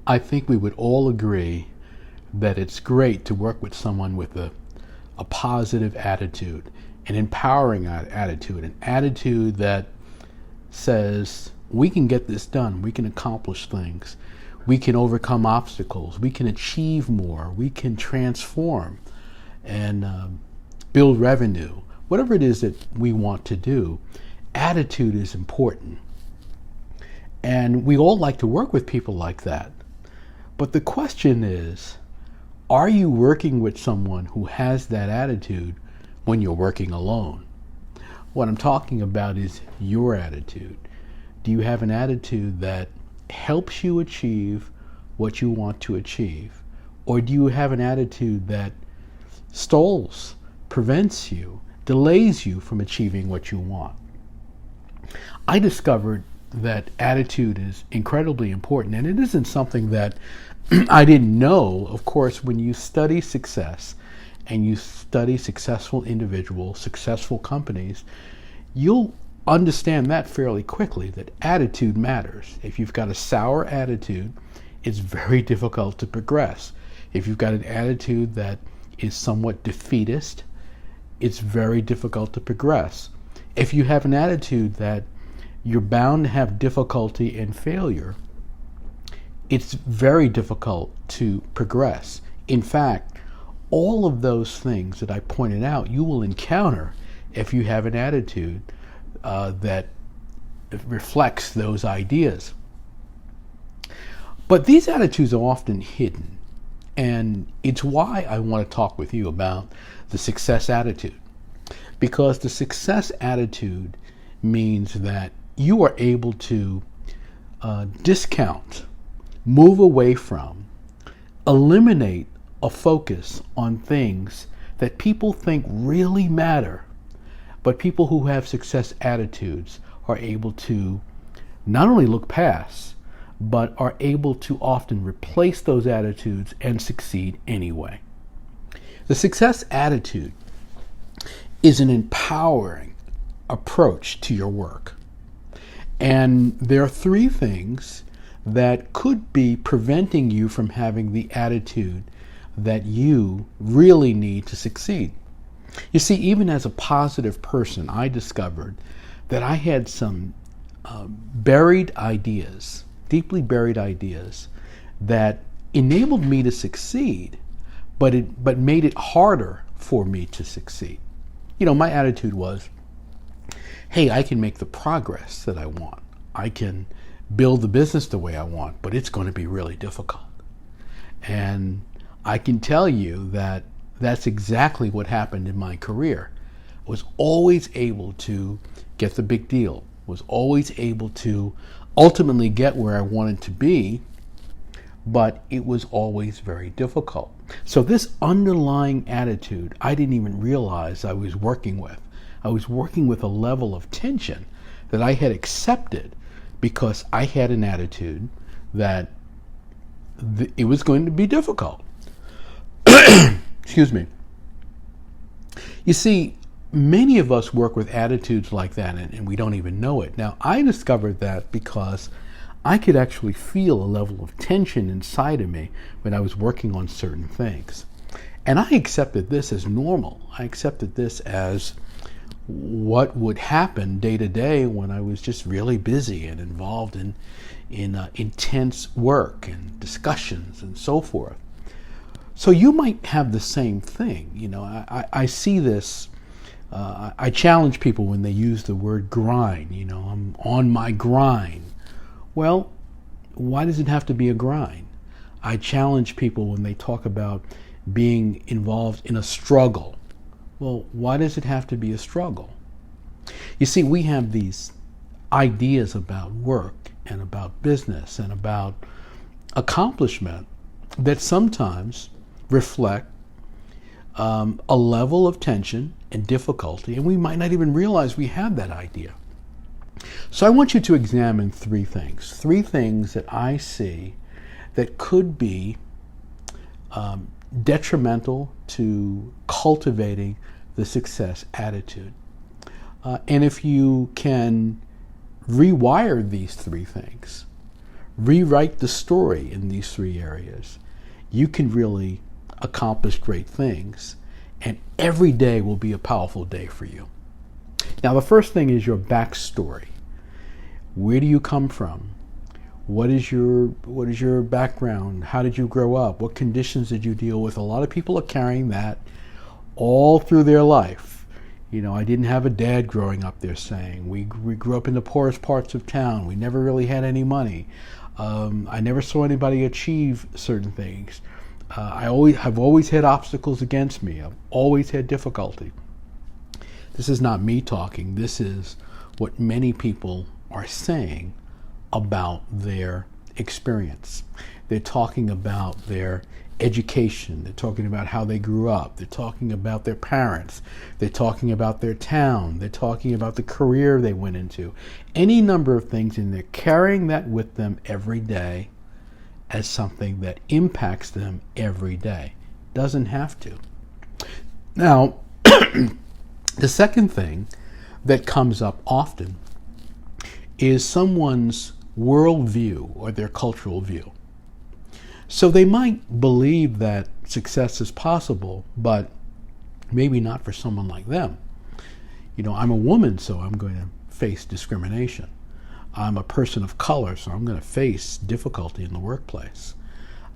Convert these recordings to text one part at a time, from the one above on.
I think we would all agree that it's great to work with someone with a positive attitude, an empowering attitude, an attitude that says, we can get this done, we can accomplish things, we can overcome obstacles, we can achieve more, we can transform and build revenue. Whatever it is that we want to do, attitude is important. And we all like to work with people like that. But the question is, are you working with someone who has that attitude when you're working alone? What I'm talking about is your attitude. Do you have an attitude that helps you achieve what you want to achieve? Or do you have an attitude that stalls, prevents you, delays you from achieving what you want? I discovered that attitude is incredibly important, and it isn't something that I didn't know. Of course, when you study success and you study successful individuals, successful companies, you'll understand that fairly quickly, that attitude matters. If you've got a sour attitude, it's very difficult to progress. If you've got an attitude that is somewhat defeatist, it's very difficult to progress. If you have an attitude that you're bound to have difficulty and failure, it's very difficult to progress. In fact, all of those things that I pointed out, you will encounter if you have an attitude that reflects those ideas. But these attitudes are often hidden, and it's why I want to talk with you about the success attitude. Because the success attitude means that you are able to discount, move away from, eliminate a focus on things that people think really matter. But people who have success attitudes are able to not only look past, but are able to often replace those attitudes and succeed anyway. The success attitude is an empowering approach to your work. And there are three things that could be preventing you from having the attitude that you really need to succeed. You see, even as a positive person, I discovered that I had some buried ideas, deeply buried ideas, that enabled me to succeed, but made it harder for me to succeed. You know, my attitude was, hey, I can make the progress that I want. I can build the business the way I want, but it's going to be really difficult. And I can tell you that that's exactly what happened in my career. I was always able to get the big deal, was always able to ultimately get where I wanted to be, but it was always very difficult. So this underlying attitude, I didn't even realize I was working with. I was working with a level of tension that I had accepted because I had an attitude that it was going to be difficult. Excuse me. You see, many of us work with attitudes like that, and we don't even know it. Now, I discovered that because I could actually feel a level of tension inside of me when I was working on certain things. And I accepted this as normal. I accepted this as what would happen day to day when I was just really busy and involved in intense work and discussions and so forth. So you might have the same thing. You know, I see this. I challenge people when they use the word grind. You know, I'm on my grind. Well, why does it have to be a grind? I challenge people when they talk about being involved in a struggle. Well, why does it have to be a struggle? You see, we have these ideas about work and about business and about accomplishment that sometimes reflect a level of tension and difficulty, and we might not even realize we have that idea. So I want you to examine three things that I see that could be detrimental to cultivating the success attitude. And if you can rewire these three things, rewrite the story in these three areas, you can really accomplish great things. And every day will be a powerful day for you. Now, the first thing is your backstory. Where do you come from? What is your background? How did you grow up? What conditions did you deal with? A lot of people are carrying that all through their life. You know, I didn't have a dad growing up, they're saying. We grew up in the poorest parts of town. We never really had any money. I never saw anybody achieve certain things. I've always had obstacles against me. I've always had difficulty. This is not me talking. This is what many people are saying about their experience. They're talking about their education. They're talking about how they grew up. They're talking about their parents. They're talking about their town. They're talking about the career they went into. Any number of things, and they're carrying that with them every day as something that impacts them every day. Doesn't have to. Now, the second thing that comes up often is someone's worldview or their cultural view. So they might believe that success is possible, but maybe not for someone like them. You know, I'm a woman, so I'm going to face discrimination. I'm a person of color, so I'm going to face difficulty in the workplace.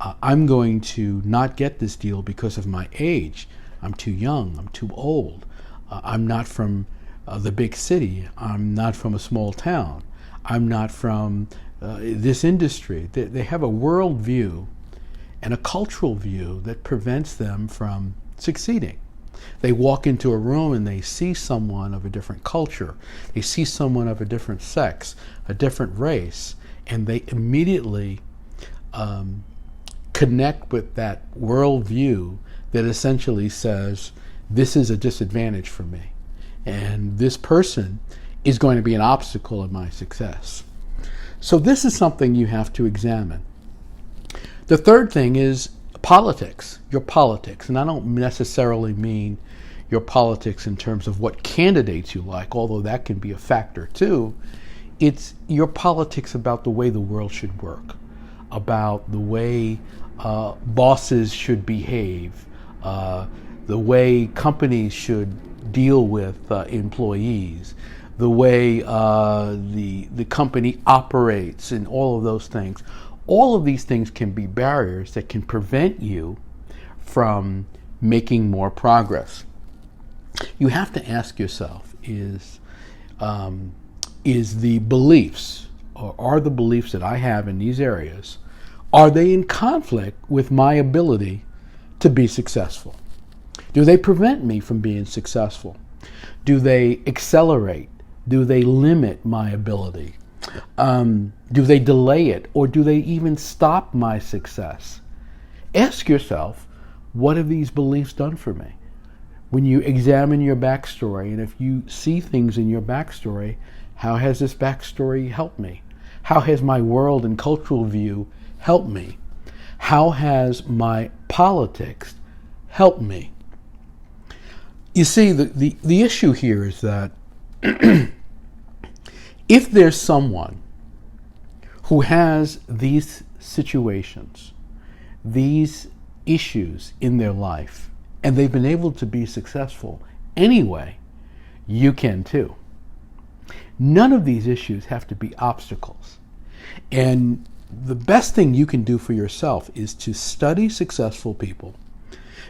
I'm going to not get this deal because of my age. I'm too young. I'm too old. I'm not from the big city. I'm not from a small town. I'm not from this industry. They have a world view and a cultural view that prevents them from succeeding. They walk into a room and they see someone of a different culture. They see someone of a different sex, a different race, and they immediately connect with that worldview that essentially says, this is a disadvantage for me, and this person is going to be an obstacle in my success. So this is something you have to examine. The third thing is politics, your politics. And I don't necessarily mean your politics in terms of what candidates you like, although that can be a factor too. It's your politics about the way the world should work, about the way bosses should behave, the way companies should deal with employees, the way the company operates, and all of those things. All of these things can be barriers that can prevent you from making more progress. You have to ask yourself, is the beliefs, or are the beliefs that I have in these areas, are they in conflict with my ability to be successful? Do they prevent me from being successful? Do they accelerate? Do they limit my ability? Do they delay it, or do they even stop my success? Ask yourself, what have these beliefs done for me? When you examine your backstory, and if you see things in your backstory, how has this backstory helped me? How has my world and cultural view helped me? How has my politics helped me? You see, the issue here is that if there's someone who has these situations, these issues in their life, and they've been able to be successful anyway, you can too. None of these issues have to be obstacles. And the best thing you can do for yourself is to study successful people.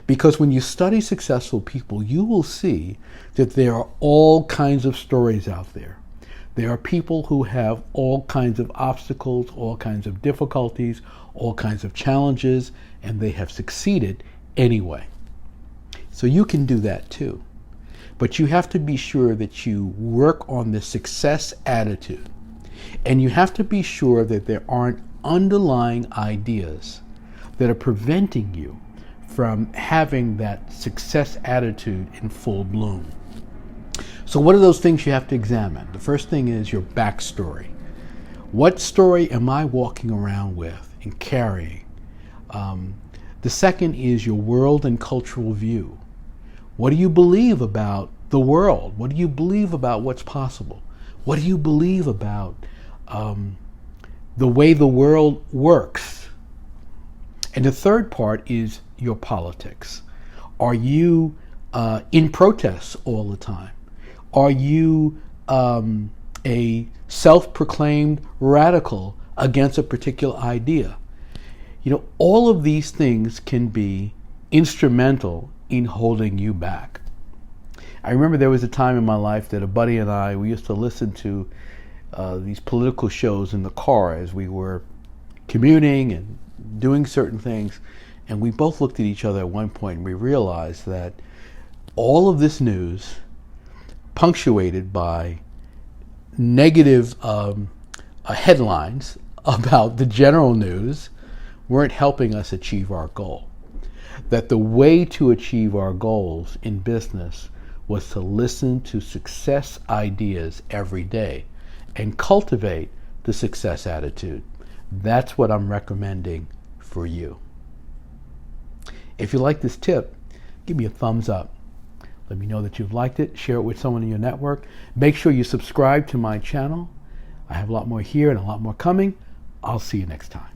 Because when you study successful people, you will see that there are all kinds of stories out there. There are people who have all kinds of obstacles, all kinds of difficulties, all kinds of challenges, and they have succeeded anyway. So you can do that too. But you have to be sure that you work on the success attitude. And you have to be sure that there aren't underlying ideas that are preventing you from having that success attitude in full bloom. So what are those things you have to examine? The first thing is your backstory. What story am I walking around with and carrying? The second is your world and cultural view. What do you believe about the world? What do you believe about what's possible? What do you believe about the way the world works. And the third part is your politics. Are you in protests all the time? Are you a self-proclaimed radical against a particular idea? All of these things can be instrumental in holding you back. I remember there was a time in my life that a buddy and I, we used to listen to these political shows in the car as we were commuting and doing certain things. And we both looked at each other at one point and we realized that all of this news, punctuated by negative headlines about the general news, weren't helping us achieve our goal. That the way to achieve our goals in business was to listen to success ideas every day and cultivate the success attitude. That's what I'm recommending for you. If you like this tip, give me a thumbs up. Let me know that you've liked it. Share it with someone in your network. Make sure you subscribe to my channel. I have a lot more here and a lot more coming. I'll see you next time.